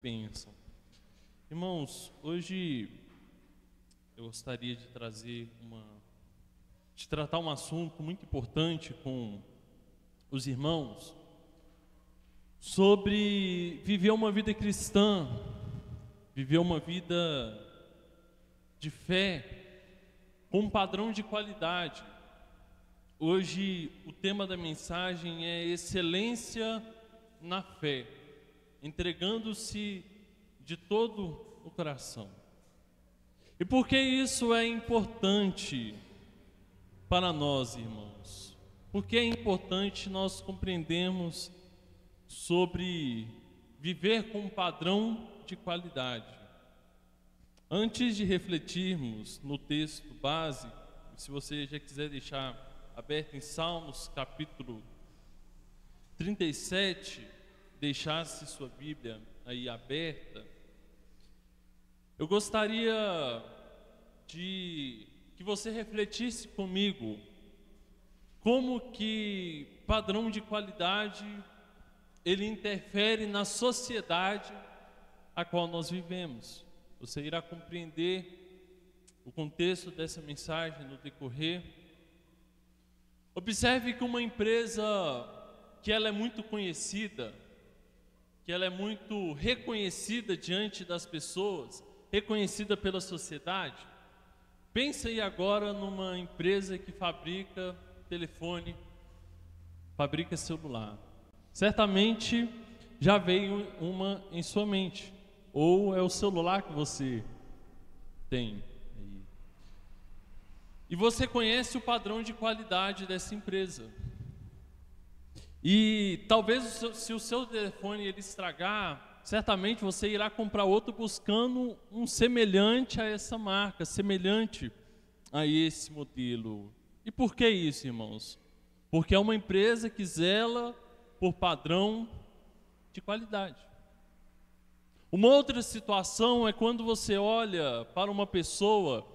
Bênção. Irmãos, hoje eu gostaria de tratar um assunto muito importante com os irmãos sobre viver uma vida cristã, viver uma vida de fé com um padrão de qualidade. Hoje o tema da mensagem é excelência na fé, entregando-se de todo o coração. E por que isso é importante para nós, irmãos? Porque é importante nós compreendermos sobre viver com um padrão de qualidade. Antes de refletirmos no texto base, se você já quiser deixar aberto em Salmos capítulo 37, deixasse sua Bíblia aí aberta, eu gostaria de que você refletisse comigo como que padrão de qualidade ele interfere na sociedade a qual nós vivemos. Você irá compreender o contexto dessa mensagem no decorrer. Observe que uma empresa que ela é muito conhecida, que ela é muito reconhecida diante das pessoas, reconhecida pela sociedade. Pense aí agora numa empresa que fabrica telefone, fabrica celular. Certamente já veio uma em sua mente, ou é o celular que você tem. E você conhece o padrão de qualidade dessa empresa. E talvez se o seu telefone ele estragar, certamente você irá comprar outro buscando um semelhante a essa marca, semelhante a esse modelo. E por que isso, irmãos? Porque é uma empresa que zela por padrão de qualidade. Uma outra situação é quando você olha para uma pessoa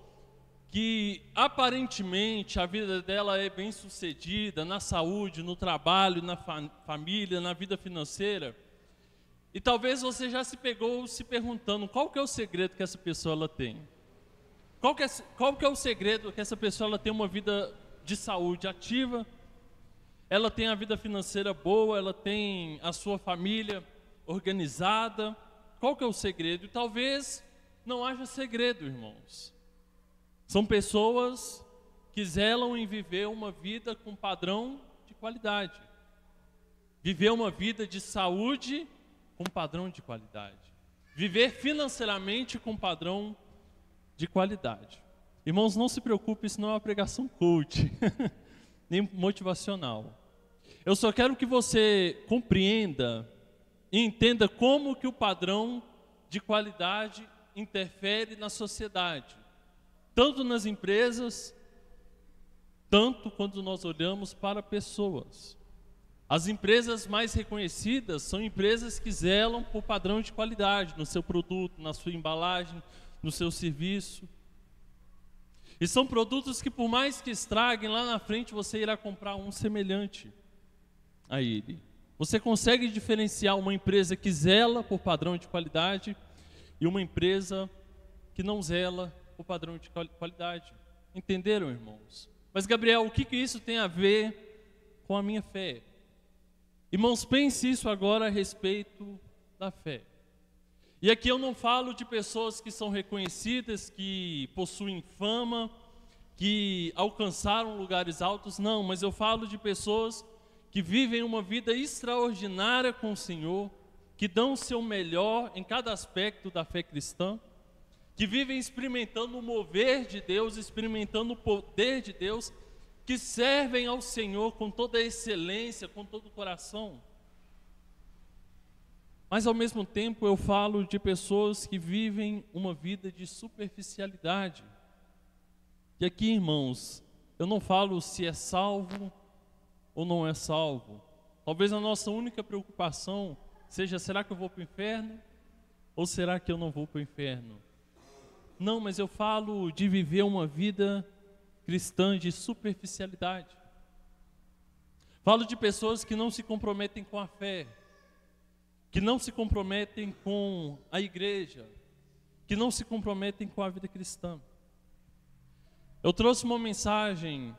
que aparentemente a vida dela é bem sucedida na saúde, no trabalho, na família, na vida financeira. E talvez você já se pegou se perguntando qual que é o segredo que essa pessoa ela tem. Qual que é o segredo que essa pessoa ela tem uma vida de saúde ativa, ela tem a vida financeira boa, ela tem a sua família organizada. Qual que é o segredo? E talvez não haja segredo, irmãos. São pessoas que zelam em viver uma vida com padrão de qualidade. Viver uma vida de saúde com padrão de qualidade. Viver financeiramente com padrão de qualidade. Irmãos, não se preocupe, isso não é uma pregação coach, nem motivacional. Eu só quero que você compreenda e entenda como que o padrão de qualidade interfere na sociedade. Tanto nas empresas, tanto quando nós olhamos para pessoas. As empresas mais reconhecidas são empresas que zelam por padrão de qualidade no seu produto, na sua embalagem, no seu serviço. E são produtos que por mais que estraguem, lá na frente você irá comprar um semelhante a ele. Você consegue diferenciar uma empresa que zela por padrão de qualidade e uma empresa que não zela o padrão de qualidade. Entenderam, irmãos? Mas, Gabriel, o que isso tem a ver com a minha fé? Irmãos, pense isso agora a respeito da fé. E aqui eu não falo de pessoas que são reconhecidas, que possuem fama, que alcançaram lugares altos, não, mas eu falo de pessoas que vivem uma vida extraordinária com o Senhor, que dão o seu melhor em cada aspecto da fé cristã, que vivem experimentando o mover de Deus, experimentando o poder de Deus, que servem ao Senhor com toda a excelência, com todo o coração. Mas ao mesmo tempo eu falo de pessoas que vivem uma vida de superficialidade. E aqui, irmãos, eu não falo se é salvo ou não é salvo. Talvez a nossa única preocupação seja, será que eu vou para o inferno? Ou será que eu não vou para o inferno? Não, mas eu falo de viver uma vida cristã de superficialidade. Falo de pessoas que não se comprometem com a fé, que não se comprometem com a igreja, que não se comprometem com a vida cristã. Eu trouxe uma mensagem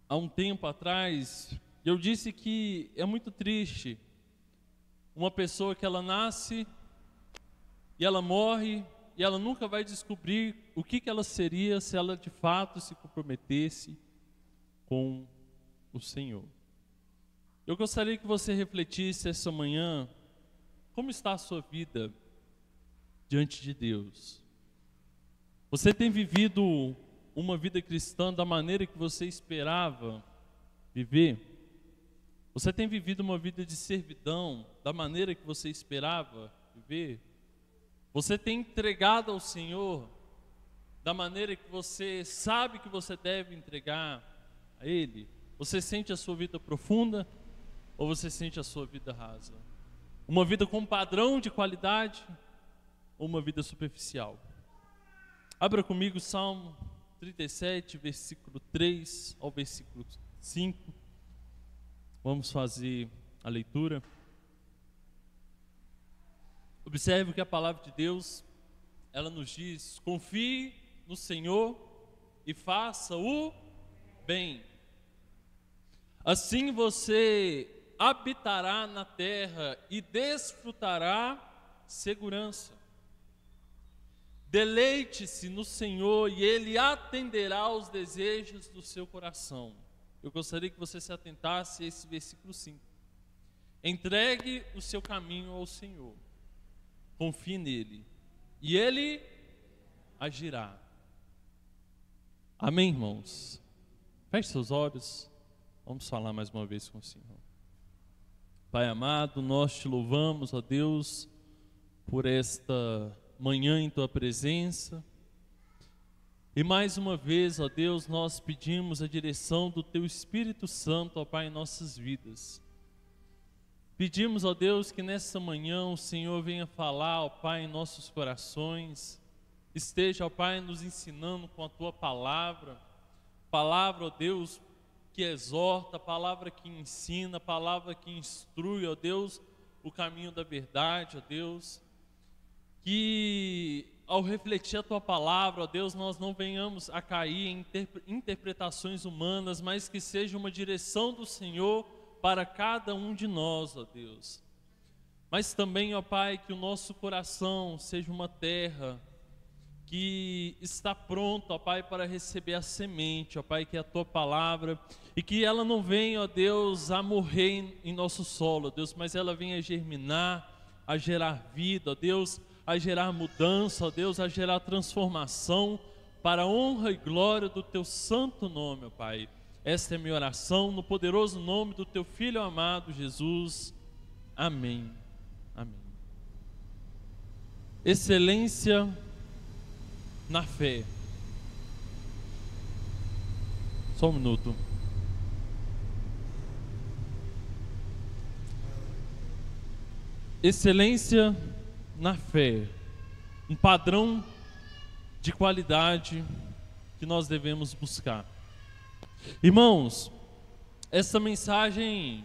há um tempo atrás, e eu disse que é muito triste uma pessoa que ela nasce e ela morre e ela nunca vai descobrir o que ela seria se ela de fato se comprometesse com o Senhor. Eu gostaria que você refletisse essa manhã, como está a sua vida diante de Deus? Você tem vivido uma vida cristã da maneira que você esperava viver? Você tem vivido uma vida de servidão da maneira que você esperava viver? Você tem entregado ao Senhor da maneira que você sabe que você deve entregar a Ele? Você sente a sua vida profunda ou você sente a sua vida rasa? Uma vida com padrão de qualidade ou uma vida superficial? Abra comigo Salmo 37, versículo 3 ao versículo 5. Vamos fazer a leitura. Observe que a palavra de Deus, ela nos diz: confie no Senhor e faça o bem. Assim você habitará na terra e desfrutará segurança. Deleite-se no Senhor e Ele atenderá aos desejos do seu coração. Eu gostaria que você se atentasse a esse versículo 5. Entregue o seu caminho ao Senhor. Confie nele e Ele agirá. Amém, irmãos? Feche seus olhos. Vamos falar mais uma vez com o Senhor. Pai amado, nós te louvamos, ó Deus, por esta manhã em tua presença. E mais uma vez, ó Deus, nós pedimos a direção do teu Espírito Santo, ó Pai, em nossas vidas. Pedimos, ó Deus, que nessa manhã o Senhor venha falar, ó Pai, em nossos corações. Esteja, ó Pai, nos ensinando com a tua palavra. Palavra, ó Deus, que exorta, palavra que ensina, palavra que instrui, ó Deus, o caminho da verdade, ó Deus. Que ao refletir a tua palavra, ó Deus, nós não venhamos a cair em interpretações humanas, mas que seja uma direção do Senhor para cada um de nós, ó Deus. Mas também, ó Pai, que o nosso coração seja uma terra que está pronta, ó Pai, para receber a semente, ó Pai, que é a tua palavra, e que ela não venha, ó Deus, a morrer em nosso solo, ó Deus, mas ela venha a germinar, a gerar vida, ó Deus, a gerar mudança, ó Deus, a gerar transformação para a honra e glória do teu santo nome, ó Pai. Esta é a minha oração no poderoso nome do teu Filho amado Jesus. Amém. Amém. Excelência na fé. Só um minuto. Excelência na fé, um padrão de qualidade que nós devemos buscar. Irmãos, essa mensagem,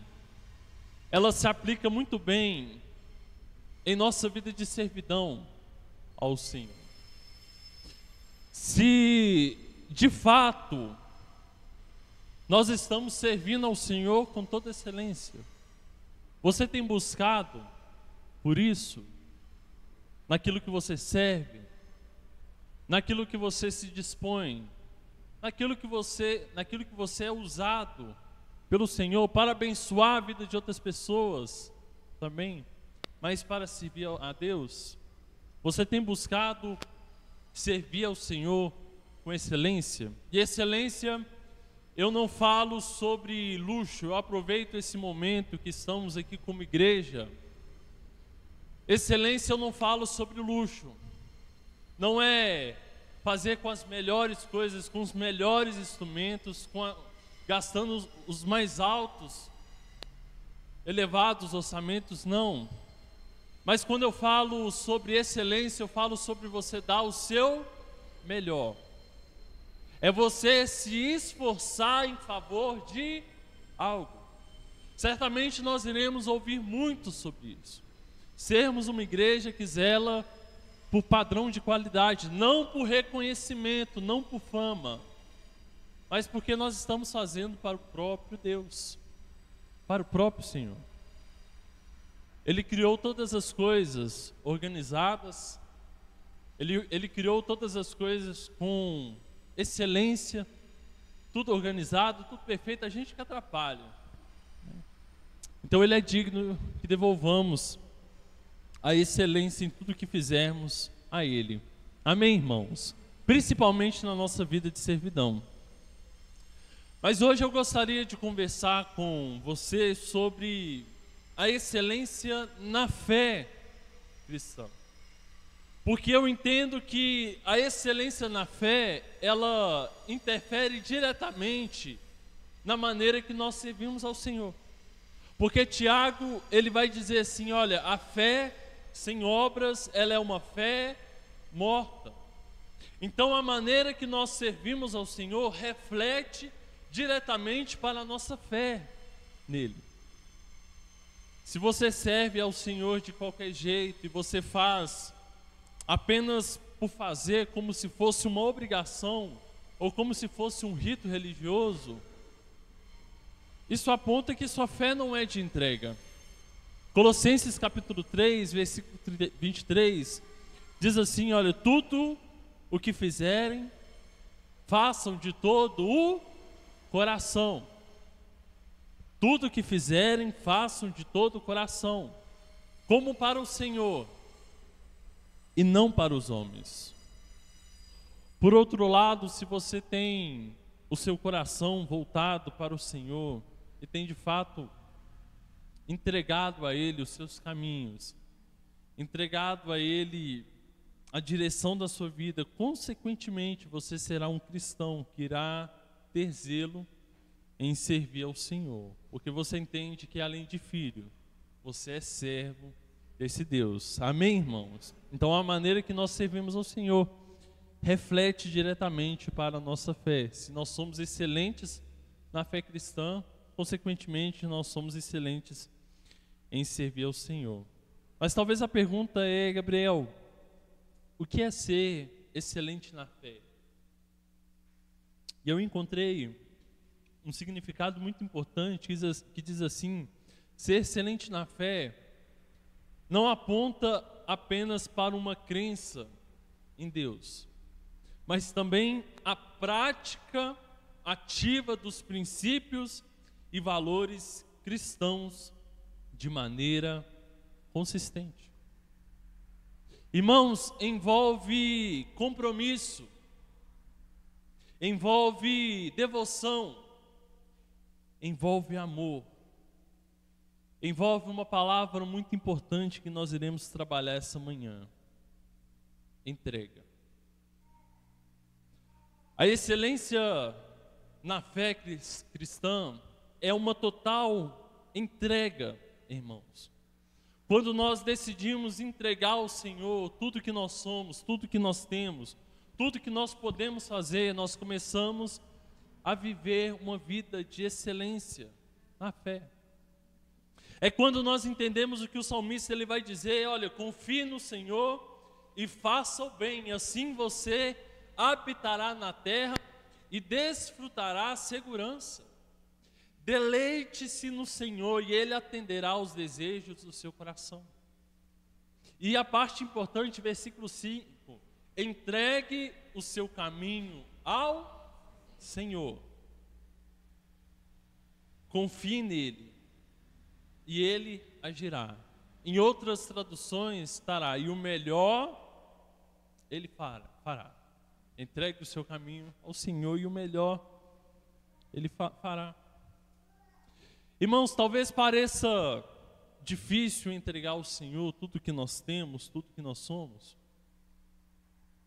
ela se aplica muito bem em nossa vida de servidão ao Senhor. Se de fato nós estamos servindo ao Senhor com toda excelência, você tem buscado por isso, naquilo que você serve, naquilo que você se dispõe, naquilo que você é usado pelo Senhor para abençoar a vida de outras pessoas também, mas para servir a Deus? Você tem buscado servir ao Senhor com excelência? E excelência, eu não falo sobre luxo, eu aproveito esse momento que estamos aqui como igreja. Excelência, eu não falo sobre luxo, não é fazer com as melhores coisas, com os melhores instrumentos, gastando os mais altos, elevados orçamentos, não. Mas quando eu falo sobre excelência, eu falo sobre você dar o seu melhor. É você se esforçar em favor de algo. Certamente nós iremos ouvir muito sobre isso. Sermos uma igreja que zela por padrão de qualidade, não por reconhecimento, não por fama, mas porque nós estamos fazendo para o próprio Deus, para o próprio Senhor. Ele criou todas as coisas organizadas, Ele criou todas as coisas com excelência, tudo organizado, tudo perfeito, a gente que atrapalha. Então Ele é digno que devolvamos a excelência em tudo que fizermos a Ele. Amém, irmãos? Principalmente na nossa vida de servidão. Mas hoje eu gostaria de conversar com você sobre a excelência na fé cristã. Porque eu entendo que a excelência na fé, ela interfere diretamente na maneira que nós servimos ao Senhor. Porque Tiago, ele vai dizer assim, olha, a fé sem obras, ela é uma fé morta. Então a maneira que nós servimos ao Senhor reflete diretamente para a nossa fé nele. Se você serve ao Senhor de qualquer jeito e você faz apenas por fazer, como se fosse uma obrigação ou como se fosse um rito religioso, isso aponta que sua fé não é de entrega. Colossenses capítulo 3, versículo 23, diz assim, olha, tudo o que fizerem, façam de todo o coração. Tudo o que fizerem, façam de todo o coração, como para o Senhor e não para os homens. Por outro lado, se você tem o seu coração voltado para o Senhor e tem de fato entregado a Ele os seus caminhos, entregado a Ele a direção da sua vida, consequentemente você será um cristão que irá ter zelo em servir ao Senhor, porque você entende que além de filho, você é servo desse Deus. Amém, irmãos? Então a maneira que nós servimos ao Senhor reflete diretamente para a nossa fé. Se nós somos excelentes na fé cristã, consequentemente nós somos excelentes em servir ao Senhor. Mas talvez a pergunta é, Gabriel, o que é ser excelente na fé? E eu encontrei um significado muito importante que diz assim, ser excelente na fé não aponta apenas para uma crença em Deus, mas também a prática ativa dos princípios e valores cristãos de maneira consistente. Irmãos, envolve compromisso, envolve devoção, envolve amor, envolve uma palavra muito importante que nós iremos trabalhar essa manhã: entrega. A excelência na fé cristã é uma total entrega, irmãos. Quando nós decidimos entregar ao Senhor tudo que nós somos, tudo que nós temos, tudo que nós podemos fazer, nós começamos a viver uma vida de excelência na fé. É quando nós entendemos o que o salmista ele vai dizer, olha, confie no Senhor e faça o bem, assim você habitará na terra e desfrutará a segurança. Deleite-se no Senhor e Ele atenderá aos desejos do seu coração. E a parte importante, versículo 5, entregue o seu caminho ao Senhor. Confie nele e Ele agirá. Em outras traduções estará, e o melhor Ele fará. Entregue o seu caminho ao Senhor e o melhor Ele fará. Irmãos, talvez pareça difícil entregar ao Senhor tudo que nós temos, tudo que nós somos,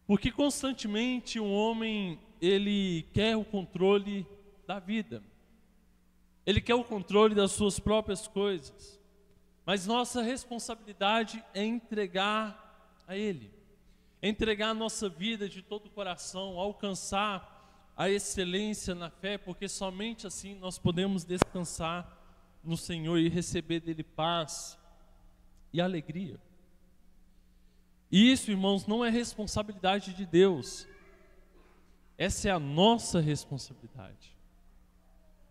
porque constantemente um homem, ele quer o controle da vida, ele quer o controle das suas próprias coisas, mas nossa responsabilidade é entregar a Ele, entregar a nossa vida de todo o coração, alcançar a excelência na fé, porque somente assim nós podemos descansar no Senhor e receber dele paz e alegria. E isso, irmãos, não é responsabilidade de Deus. Essa é a nossa responsabilidade.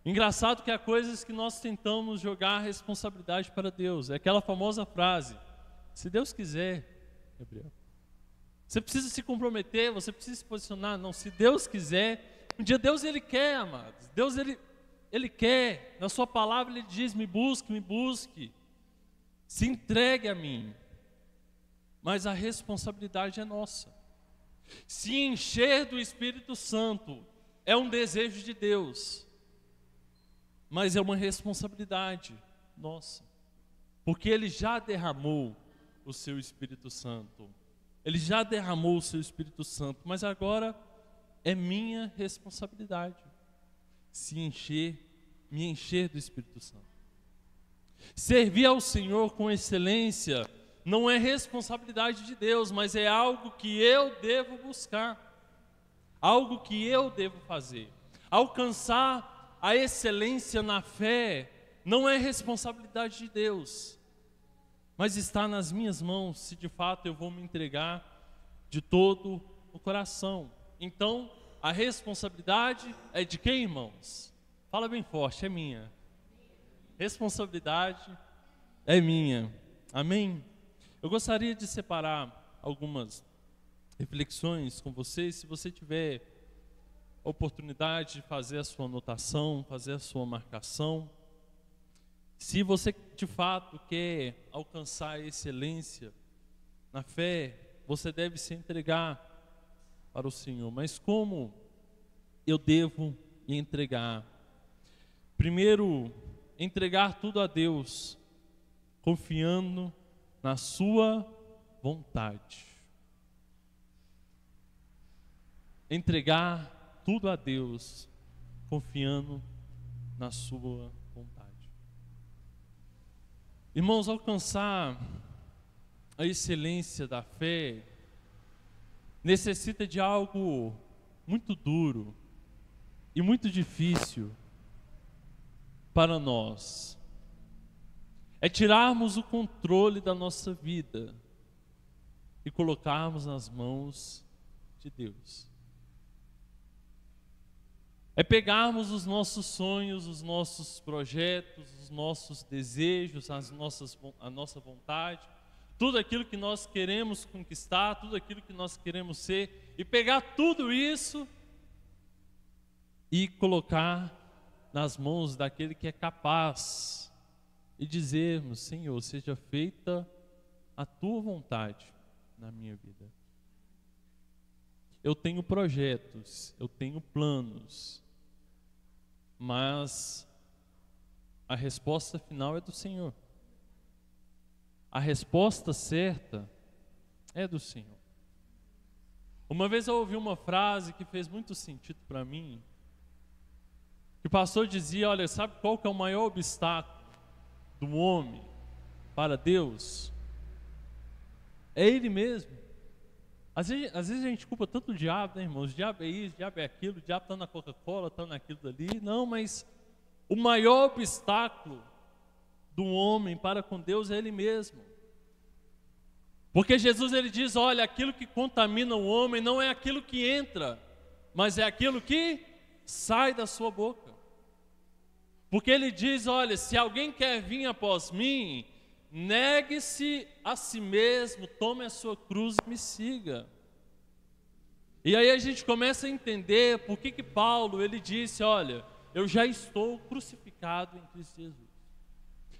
Engraçado que há coisas que nós tentamos jogar a responsabilidade para Deus. É aquela famosa frase: se Deus quiser, Gabriel. Você precisa se comprometer, você precisa se posicionar. Não, se Deus quiser. Um dia Deus, Ele quer, amados. Deus, Ele quer. Na sua palavra Ele diz: me busque, me busque. Se entregue a mim. Mas a responsabilidade é nossa. Se encher do Espírito Santo é um desejo de Deus, mas é uma responsabilidade nossa, porque Ele já derramou o seu Espírito Santo. Ele já derramou o seu Espírito Santo, mas agora é minha responsabilidade me encher do Espírito Santo. Servir ao Senhor com excelência não é responsabilidade de Deus, mas é algo que eu devo buscar, algo que eu devo fazer. Alcançar a excelência na fé não é responsabilidade de Deus, mas está nas minhas mãos, se de fato eu vou me entregar de todo o coração. Então, a responsabilidade é de quem, irmãos? Fala bem forte, é minha. Responsabilidade é minha. Amém? Eu gostaria de separar algumas reflexões com vocês. Se você tiver oportunidade de fazer a sua anotação, fazer a sua marcação. Se você de fato quer alcançar a excelência na fé, você deve se entregar para o Senhor. Mas como eu devo entregar? Primeiro, entregar tudo a Deus, confiando na sua vontade. Entregar tudo a Deus, confiando na sua vontade. Irmãos, alcançar a excelência da fé necessita de algo muito duro e muito difícil para nós. É tirarmos o controle da nossa vida e colocarmos nas mãos de Deus. É pegarmos os nossos sonhos, os nossos projetos, os nossos desejos, a nossa vontade, tudo aquilo que nós queremos conquistar, tudo aquilo que nós queremos ser, e pegar tudo isso e colocar nas mãos daquele que é capaz, e dizermos: Senhor, seja feita a tua vontade na minha vida. Eu tenho projetos, eu tenho planos, mas a resposta final é do Senhor. A resposta certa é do Senhor. Uma vez eu ouvi uma frase que fez muito sentido para mim, que o pastor dizia: olha, sabe qual que é o maior obstáculo do homem para Deus? É ele mesmo. Às vezes a gente culpa tanto o diabo, né, irmãos? O diabo é isso, o diabo é aquilo, o diabo está na Coca-Cola, está naquilo dali. Não, mas o maior obstáculo do homem para com Deus é ele mesmo. Porque Jesus, ele diz: olha, aquilo que contamina o homem não é aquilo que entra, mas é aquilo que sai da sua boca. Porque ele diz: olha, se alguém quer vir após mim, negue-se a si mesmo, tome a sua cruz e me siga. E aí a gente começa a entender por que Paulo, ele disse: olha, eu já estou crucificado em Cristo Jesus.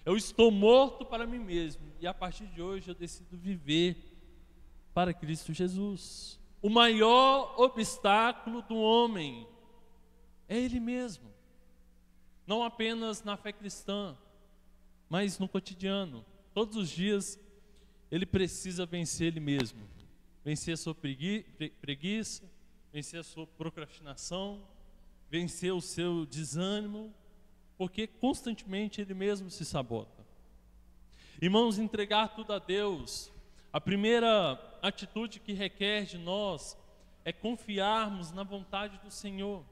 Eu estou morto para mim mesmo, e a partir de hoje eu decido viver para Cristo Jesus. O maior obstáculo do homem é ele mesmo. Não apenas na fé cristã, mas no cotidiano. Todos os dias ele precisa vencer ele mesmo. Vencer a sua preguiça, vencer a sua procrastinação, vencer o seu desânimo, porque constantemente ele mesmo se sabota. Irmãos, entregar tudo a Deus, a primeira atitude que requer de nós é confiarmos na vontade do Senhor.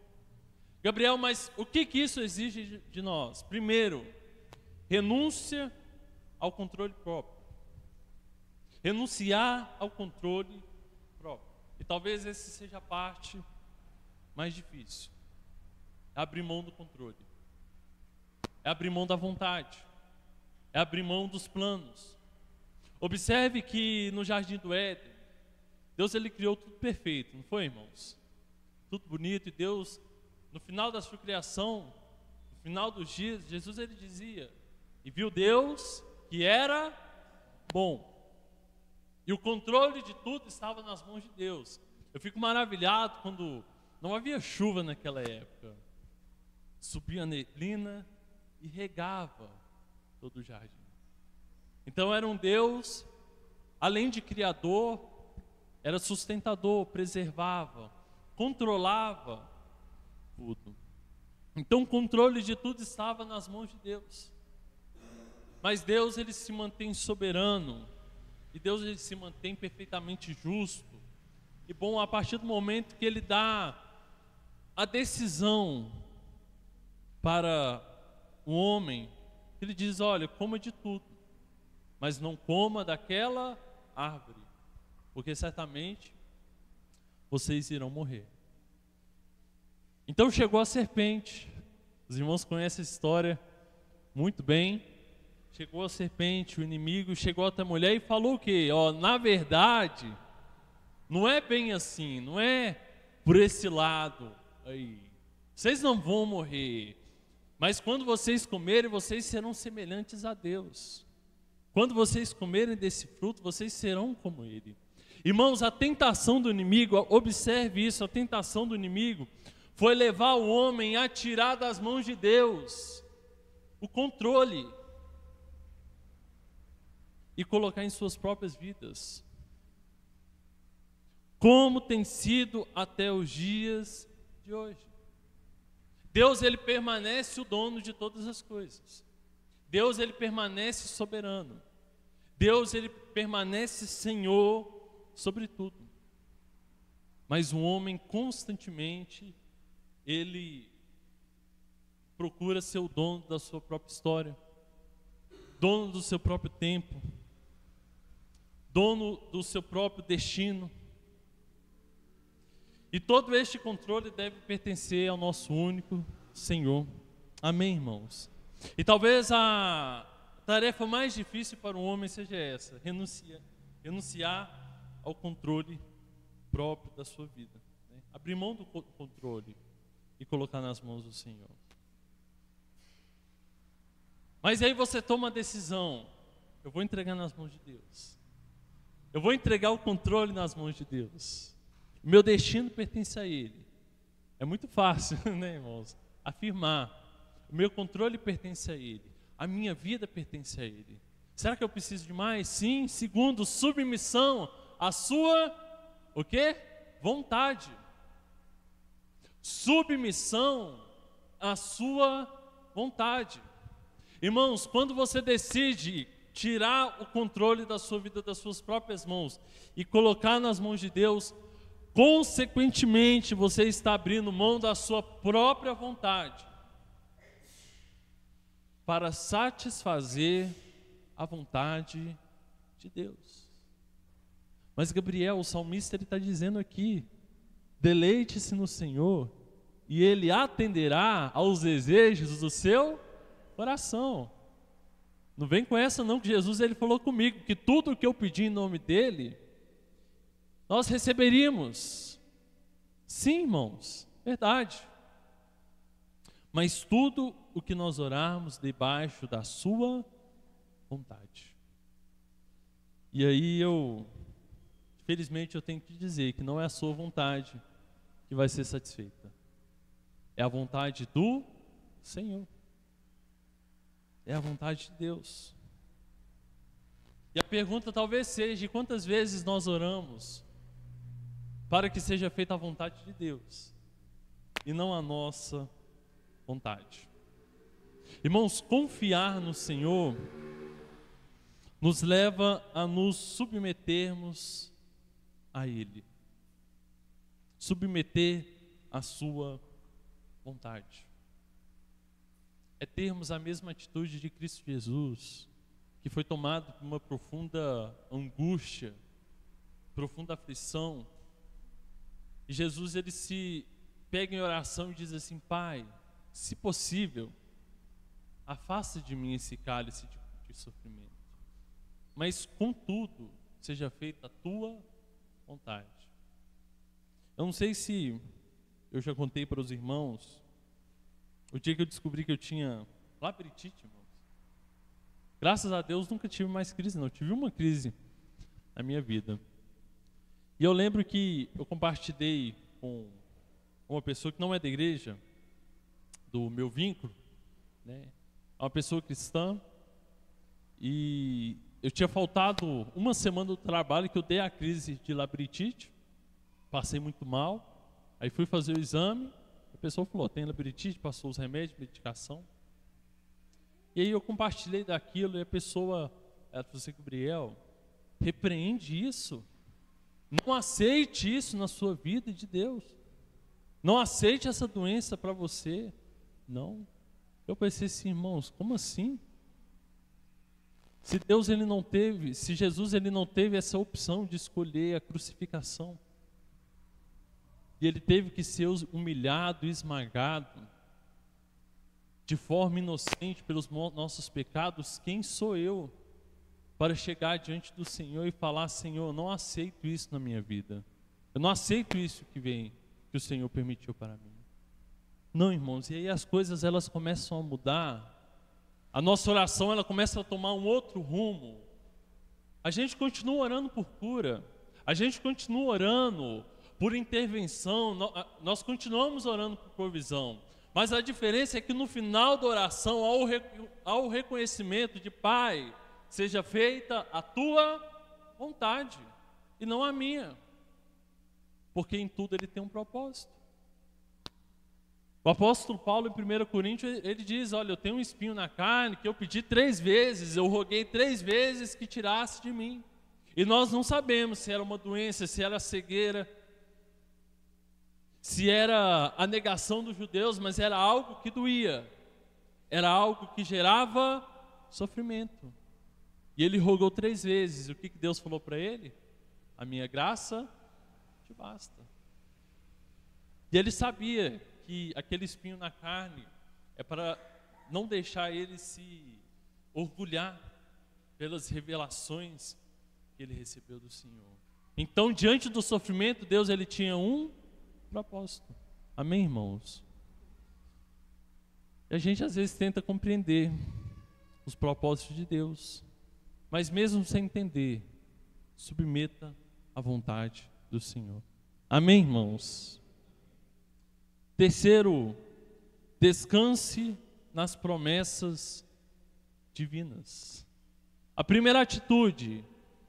Gabriel, mas o que isso exige de nós? Primeiro, renúncia ao controle próprio. Renunciar ao controle próprio. E talvez esse seja a parte mais difícil. É abrir mão do controle. É abrir mão da vontade. É abrir mão dos planos. Observe que no Jardim do Éden, Deus ele criou tudo perfeito, não foi, irmãos? Tudo bonito, e Deus, no final da sua criação, no final dos dias, Jesus ele dizia, e viu Deus que era bom. E o controle de tudo estava nas mãos de Deus. Eu fico maravilhado quando não havia chuva naquela época. Subia a neblina e regava todo o jardim. Então era um Deus, além de criador, era sustentador, preservava, controlava tudo. Então o controle de tudo estava nas mãos de Deus. Mas Deus ele se mantém soberano, e Deus ele se mantém perfeitamente justo. E bom, a partir do momento que ele dá a decisão para o homem, ele diz, olha, coma de tudo, mas não coma daquela árvore, porque certamente vocês irão morrer. Então chegou a serpente, os irmãos conhecem essa história muito bem. Chegou a serpente, o inimigo, chegou até a mulher e falou o quê? Ó, na verdade, não é bem assim, não é por esse lado aí. Vocês não vão morrer, mas quando vocês comerem, vocês serão semelhantes a Deus. Quando vocês comerem desse fruto, vocês serão como Ele. Irmãos, a tentação do inimigo, observe isso, a tentação do inimigo foi levar o homem a tirar das mãos de Deus o controle e colocar em suas próprias vidas. Como tem sido até os dias de hoje. Deus ele permanece o dono de todas as coisas. Deus ele permanece soberano. Deus ele permanece Senhor sobre tudo. Mas o homem constantemente ele procura ser o dono da sua própria história, dono do seu próprio tempo, dono do seu próprio destino. E todo este controle deve pertencer ao nosso único Senhor. Amém, irmãos? E talvez a tarefa mais difícil para o homem seja essa: renunciar ao controle próprio da sua vida, né? Abrir mão do controle e colocar nas mãos do Senhor. Mas aí você toma a decisão: eu vou entregar nas mãos de Deus. Eu vou entregar o controle nas mãos de Deus. O meu destino pertence a Ele. É muito fácil, né, irmãos? Afirmar: o meu controle pertence a Ele. A minha vida pertence a Ele. Será que eu preciso de mais? Sim. Segundo, submissão à sua, o quê? Vontade. Submissão à sua vontade. Irmãos, quando você decide tirar o controle da sua vida das suas próprias mãos e colocar nas mãos de Deus, consequentemente você está abrindo mão da sua própria vontade para satisfazer a vontade de Deus. Mas Gabriel, o salmista, ele está dizendo aqui: deleite-se no Senhor e Ele atenderá aos desejos do seu coração. Não vem com essa não, que Jesus ele falou comigo que tudo o que eu pedi em nome dele, nós receberíamos. Sim, irmãos, verdade. Mas tudo o que nós orarmos debaixo da sua vontade. E aí felizmente eu tenho que dizer que não é a sua vontade que vai ser satisfeita. É a vontade do Senhor. É a vontade de Deus. E a pergunta talvez seja: quantas vezes nós oramos para que seja feita a vontade de Deus e não a nossa vontade? Irmãos, confiar no Senhor nos leva a nos submetermos a Ele. Submeter a sua vontade. é termos a mesma atitude de Cristo Jesus, que foi tomado por uma profunda angústia, profunda aflição. E Jesus, ele se pega em oração e diz assim: Pai, se possível, afasta de mim esse cálice de sofrimento, mas contudo, seja feita a tua vontade. Eu não sei se eu já contei para os irmãos o dia que eu descobri que eu tinha labirintite, irmãos. Graças a Deus nunca tive mais crise, não. Eu tive uma crise na minha vida. E eu lembro que eu compartilhei com uma pessoa que não é da igreja, do meu vínculo, né? Uma pessoa cristã, e eu tinha faltado uma semana do trabalho que eu dei a crise de labirintite, passei muito mal, aí fui fazer o exame, a pessoa falou: tem labirintite, passou os remédios, medicação. E aí eu compartilhei daquilo e a pessoa, ela falou assim: Gabriel, repreende isso, não aceite isso na sua vida de Deus, não aceite essa doença para você. Não. Eu pensei assim: irmãos, como assim? Se Deus, ele não teve, se Jesus, ele não teve essa opção de escolher a crucificação, e ele teve que ser humilhado, esmagado, de forma inocente pelos nossos pecados, quem sou eu para chegar diante do Senhor e falar: Senhor, eu não aceito isso na minha vida, eu não aceito isso que o Senhor permitiu para mim. Não, irmãos, e aí as coisas, elas começam a mudar, a nossa oração, ela começa a tomar um outro rumo. A gente continua orando por cura, a gente continua orando por intervenção, nós continuamos orando por provisão, mas a diferença é que no final da oração, ao reconhecimento de: Pai, seja feita a tua vontade e não a minha, porque em tudo ele tem um propósito. O apóstolo Paulo, em 1 Coríntios, ele diz: olha, eu tenho um espinho na carne que eu pedi 3 vezes, eu roguei 3 vezes que tirasse de mim. E nós não sabemos se era uma doença, se era cegueira, se era a negação dos judeus, mas era algo que doía, era algo que gerava sofrimento. E ele rogou 3 vezes. O que Deus falou para ele? A minha graça te basta. E ele sabia que aquele espinho na carne é para não deixar ele se orgulhar pelas revelações que ele recebeu do Senhor. Então, diante do sofrimento, Deus, ele tinha um propósito. Amém, irmãos? E a gente às vezes tenta compreender os propósitos de Deus, mas mesmo sem entender, submeta à vontade do Senhor. Amém, irmãos? Terceiro, descanse nas promessas divinas. A primeira atitude: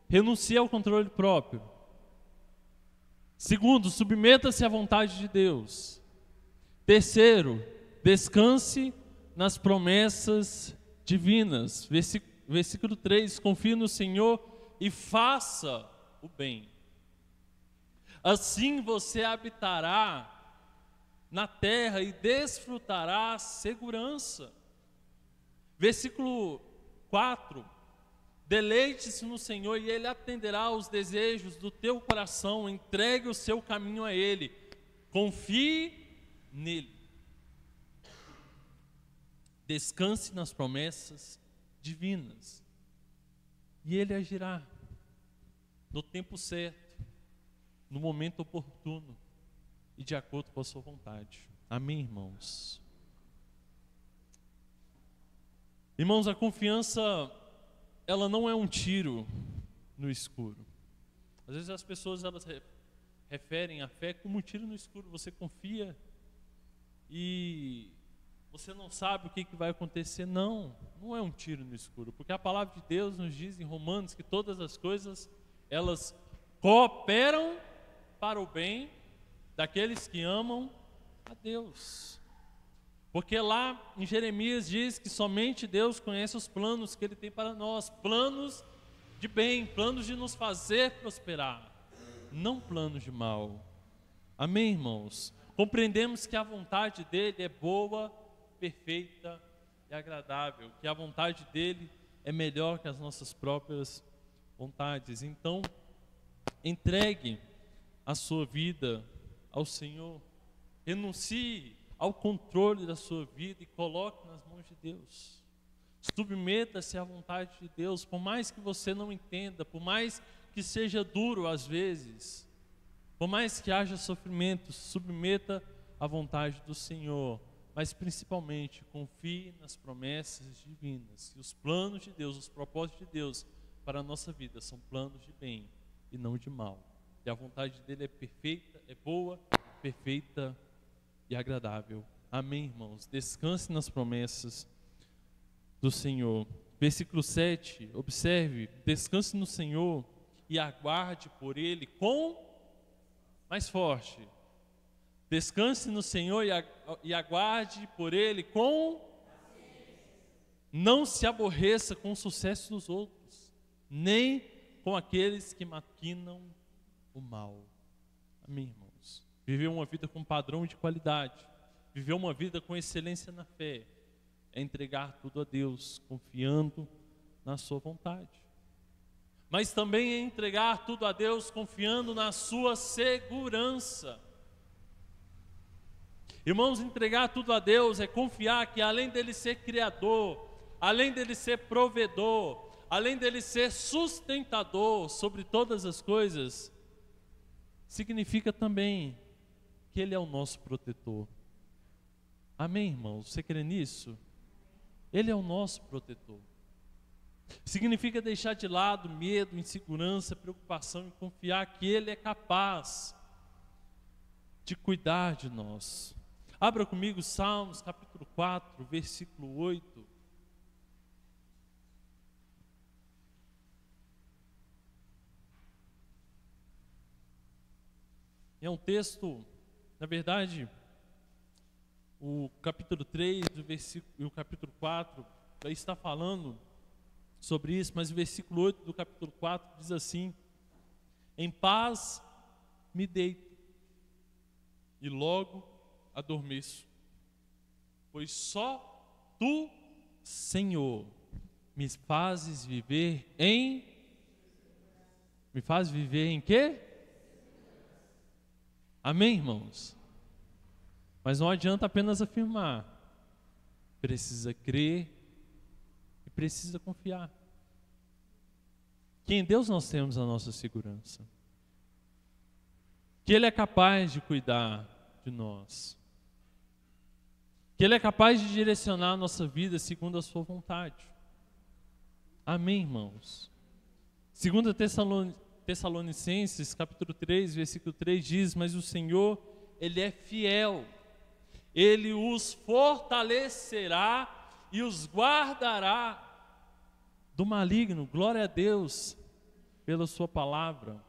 renuncie ao controle próprio. Segundo, submeta-se à vontade de Deus. Terceiro, descanse nas promessas divinas. Versículo 3: confie no Senhor e faça o bem. Assim você habitará na terra e desfrutará segurança. Versículo 4: deleite-se no Senhor e Ele atenderá aos desejos do teu coração. Entregue o seu caminho a Ele, confie nele. Descanse nas promessas divinas e Ele agirá no tempo certo, no momento oportuno e de acordo com a sua vontade. Amém, irmãos? Irmãos, a confiança, ela não é um tiro no escuro. Às vezes as pessoas, elas referem a fé como um tiro no escuro. Você confia e você não sabe o que vai acontecer. Não, não é um tiro no escuro, porque a palavra de Deus nos diz em Romanos que todas as coisas, elas cooperam para o bem daqueles que amam a Deus. Porque lá em Jeremias diz que somente Deus conhece os planos que Ele tem para nós, planos de bem, planos de nos fazer prosperar, não planos de mal. Amém, irmãos? Compreendemos que a vontade dEle é boa, perfeita e agradável, que a vontade dele é melhor que as nossas próprias vontades. Então, entregue a sua vida ao Senhor, renuncie ao controle da sua vida e coloque nas mãos de Deus. Submeta-se à vontade de Deus, por mais que você não entenda, por mais que seja duro às vezes, por mais que haja sofrimento, submeta à vontade do Senhor, mas principalmente confie nas promessas divinas. E os planos de Deus, os propósitos de Deus para a nossa vida são planos de bem e não de mal. E a vontade dele é perfeita, é boa, perfeita e agradável. Amém, irmãos? Descanse nas promessas do Senhor. Versículo 7, observe: descanse no Senhor e aguarde por Ele com mais forte. Descanse no Senhor e aguarde por Ele com não se aborreça com o sucesso dos outros, nem com aqueles que maquinam o mal. Amém, irmãos? Viver uma vida com padrão de qualidade, viver uma vida com excelência na fé, é entregar tudo a Deus, confiando na sua vontade. Mas também é entregar tudo a Deus, confiando na sua segurança. Irmãos, entregar tudo a Deus é confiar que além dele ser criador, além dele ser provedor, além dele ser sustentador sobre todas as coisas, significa também que ele é o nosso protetor. Amém, irmãos? Você crê nisso? Ele é o nosso protetor. Significa deixar de lado medo, insegurança, preocupação e confiar que Ele é capaz de cuidar de nós. Abra comigo Salmos capítulo 4, versículo 8. É um texto, na verdade, o capítulo 3 e o capítulo 4 já está falando sobre isso, mas o versículo 8 do capítulo 4 diz assim: em paz me deito e logo adormeço, pois só Tu, Senhor, me fazes viver em quê? Amém, irmãos? Mas não adianta apenas afirmar, precisa crer e precisa confiar. Que em Deus nós temos a nossa segurança. Que Ele é capaz de cuidar de nós. Que Ele é capaz de direcionar a nossa vida segundo a sua vontade. Amém, irmãos? 2 Tessalonicenses, capítulo 3, versículo 3 diz: mas o Senhor, Ele é fiel. Ele os fortalecerá e os guardará do maligno. Glória a Deus pela sua palavra.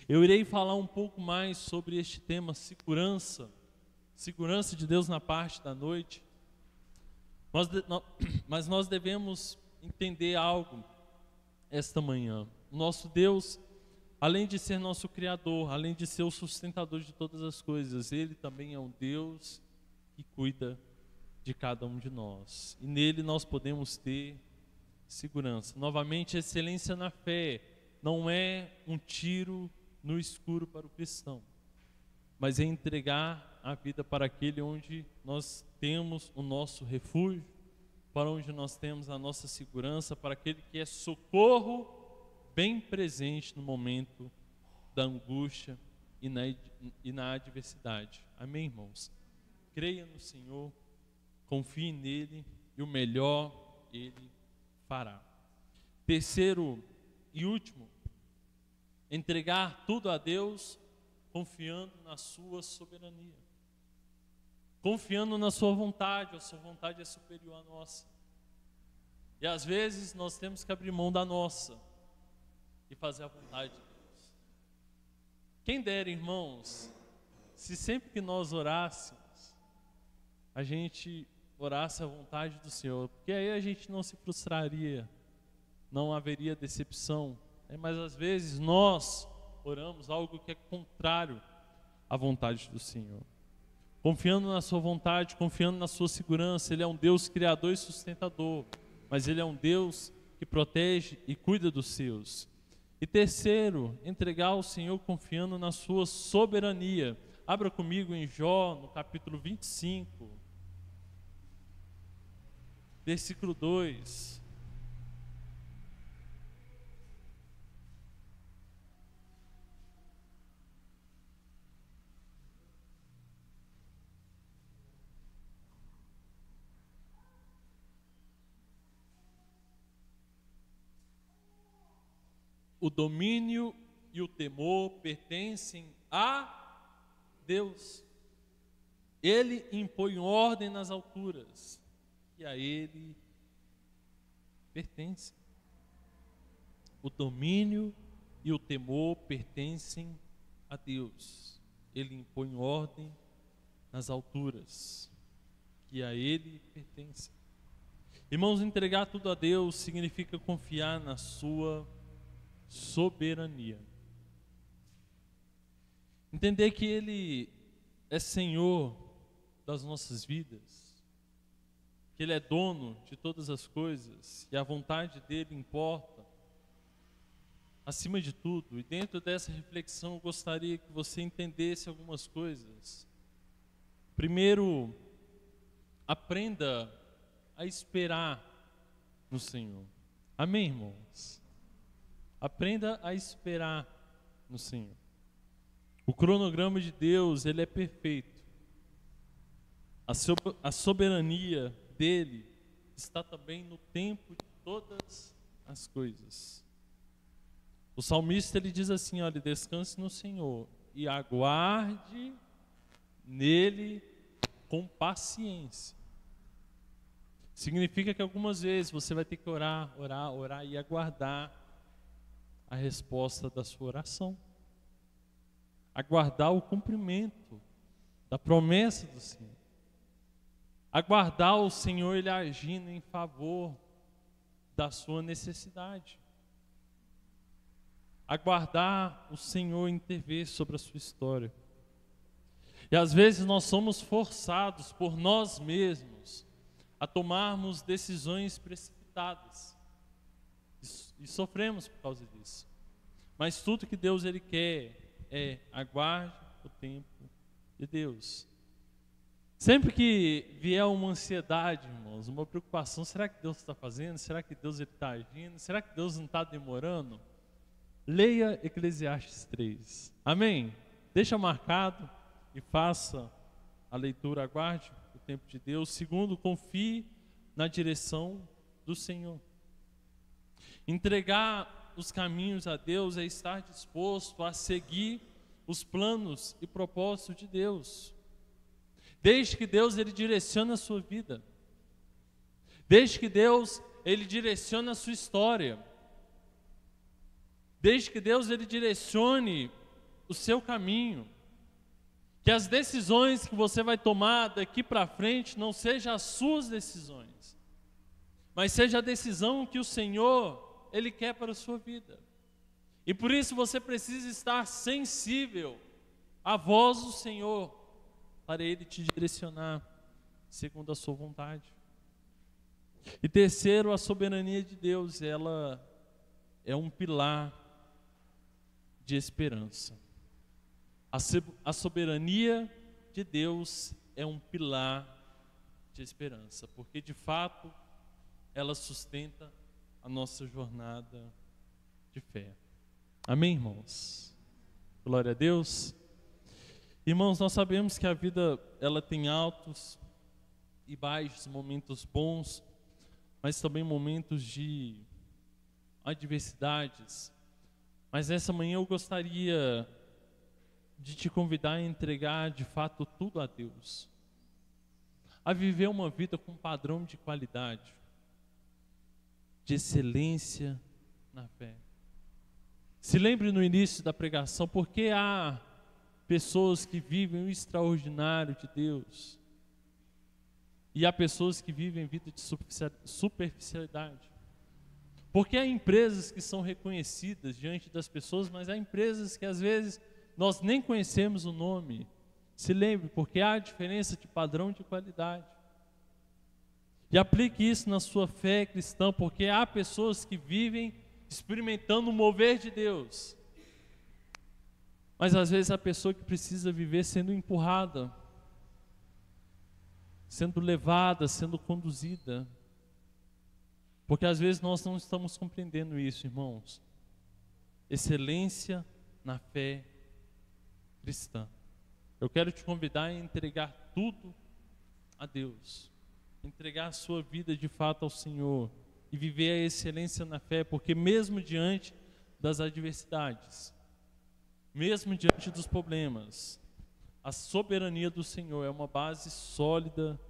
Eu irei falar um pouco mais sobre este tema, segurança de Deus na parte da noite. Mas nós devemos entender algo esta manhã. O nosso Deus, além de ser nosso Criador, além de ser o sustentador de todas as coisas, Ele também é um Deus que cuida de cada um de nós. E nele nós podemos ter segurança. Novamente, excelência na fé não é um tiro no escuro para o cristão, mas é entregar a vida para aquele onde nós temos o nosso refúgio, para onde nós temos a nossa segurança, para aquele que é socorro bem presente no momento da angústia e na adversidade. Amém, irmãos? Creia no Senhor, confie nele e o melhor Ele fará. Terceiro e último, entregar tudo a Deus, confiando na sua soberania. Confiando na sua vontade, a sua vontade é superior à nossa. E às vezes nós temos que abrir mão da nossa e fazer a vontade de Deus. Quem dera, irmãos, se sempre que nós orássemos, a gente orasse a vontade do Senhor, porque aí a gente não se frustraria, não haveria decepção, mas às vezes nós oramos algo que é contrário à vontade do Senhor. confiando na sua vontade, confiando na sua segurança. Ele é um Deus criador e sustentador, mas Ele é um Deus que protege e cuida dos seus. E terceiro, entregar ao Senhor confiando na sua soberania. Abra comigo em Jó, no capítulo 25, versículo 2. O domínio e o temor pertencem a Deus. Ele impõe ordem nas alturas e a Ele pertence. O domínio e o temor pertencem a Deus. Ele impõe ordem nas alturas que a Ele pertence. Irmãos, entregar tudo a Deus significa confiar na sua soberania. Entender que Ele é Senhor das nossas vidas, que Ele é dono de todas as coisas e a vontade dEle importa acima de tudo. E dentro dessa reflexão eu gostaria que você entendesse algumas coisas. Primeiro, aprenda a esperar no Senhor. Amém, irmãos? Aprenda a esperar no Senhor. O cronograma de Deus, ele é perfeito. A soberania dele está também no tempo de todas as coisas. O salmista, ele diz assim, olha, descanse no Senhor e aguarde nele com paciência. Significa que algumas vezes você vai ter que orar e aguardar a resposta da sua oração. Aguardar o cumprimento da promessa do Senhor. Aguardar o Senhor Ele agindo em favor da sua necessidade. Aguardar o Senhor intervir sobre a sua história. E às vezes nós somos forçados por nós mesmos a tomarmos decisões precipitadas. E sofremos por causa disso. Mas tudo que Deus Ele quer é aguarde o tempo de Deus. Sempre que vier uma ansiedade, irmãos, uma preocupação, será que Deus está fazendo? Será que Deus está agindo? Será que Deus não está demorando? Leia Eclesiastes 3. Amém? Deixa marcado e faça a leitura, aguarde o tempo de Deus. Segundo, confie na direção do Senhor. Entregar os caminhos a Deus é estar disposto a seguir os planos e propósitos de Deus. Desde que Deus Ele direcione a sua vida. Desde que Deus Ele direcione a sua história. Desde que Deus Ele direcione o seu caminho. Que as decisões que você vai tomar daqui para frente não sejam as suas decisões, mas seja a decisão que o Senhor Ele quer para a sua vida. E por isso você precisa estar sensível à voz do Senhor, para Ele te direcionar segundo a sua vontade. E terceiro, a soberania de Deus, ela é um pilar de esperança. A soberania de Deus é um pilar de esperança, porque de fato ela sustenta a nossa jornada de fé. Amém, irmãos? Glória a Deus. Irmãos, nós sabemos que a vida ela tem altos e baixos, momentos bons, mas também momentos de adversidades. Mas nessa manhã eu gostaria de te convidar a entregar de fato tudo a Deus, a viver uma vida com padrão de qualidade, de excelência na fé. Se lembre no início da pregação, porque há pessoas que vivem o extraordinário de Deus e há pessoas que vivem vida de superficialidade. Porque há empresas que são reconhecidas diante das pessoas, mas há empresas que às vezes nós nem conhecemos o nome, Se lembre, porque há diferença de padrão de qualidade. E aplique isso na sua fé cristã, porque há pessoas que vivem experimentando o mover de Deus. Mas às vezes a pessoa que precisa viver sendo empurrada, sendo levada, sendo conduzida. Porque às vezes nós não estamos compreendendo isso, irmãos. Excelência na fé cristã. Eu quero te convidar a entregar tudo a Deus. Entregar a sua vida de fato ao Senhor. E viver a excelência na fé, porque mesmo diante das adversidades, mesmo diante dos problemas, a soberania do Senhor é uma base sólida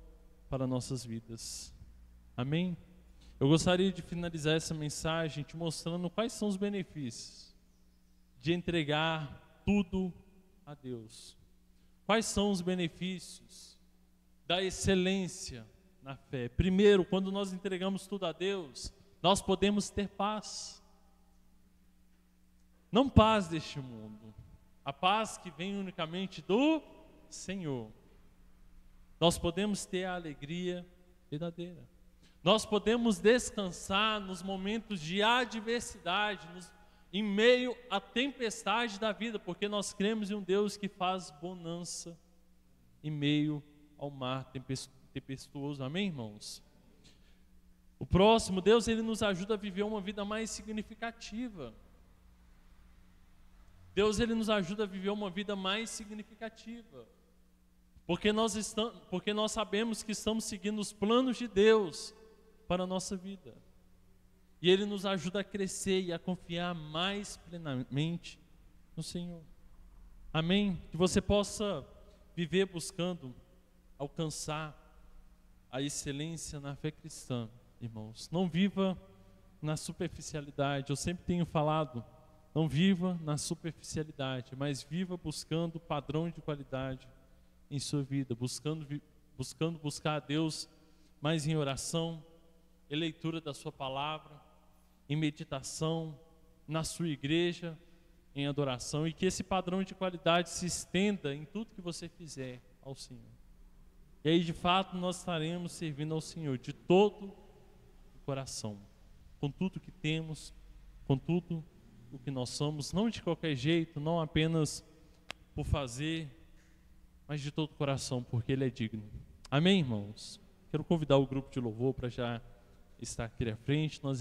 para nossas vidas. Amém? Eu gostaria de finalizar essa mensagem te mostrando quais são os benefícios de entregar tudo a Deus. Quais são os benefícios da excelência na fé? Primeiro, quando nós entregamos tudo a Deus, nós podemos ter paz. Não paz deste mundo, a paz que vem unicamente do Senhor. Nós podemos ter a alegria verdadeira. Nós podemos descansar nos momentos de adversidade, em meio à tempestade da vida, porque nós cremos em um Deus que faz bonança em meio ao mar tempestuoso. Amém, irmãos? O próximo, Deus, ele nos ajuda a viver uma vida mais significativa. Deus, ele nos ajuda a viver uma vida mais significativa. Porque nós sabemos que estamos seguindo os planos de Deus para a nossa vida. E Ele nos ajuda a crescer e a confiar mais plenamente no Senhor. Amém? Que você possa viver buscando alcançar a excelência na fé cristã, irmãos. Não viva na superficialidade. Eu sempre tenho falado, não viva na superficialidade, mas viva buscando padrão de qualidade em sua vida, buscando buscar a Deus mais em oração, em leitura da sua palavra, em meditação, na sua igreja, em adoração, e que esse padrão de qualidade se estenda em tudo que você fizer ao Senhor. E aí, de fato, nós estaremos servindo ao Senhor de todo o coração, com tudo que temos, com tudo o que nós somos, não de qualquer jeito, não apenas por fazer, mas de todo o coração, porque Ele é digno. Amém, irmãos? Quero convidar o grupo de louvor para já estar aqui à frente. Nós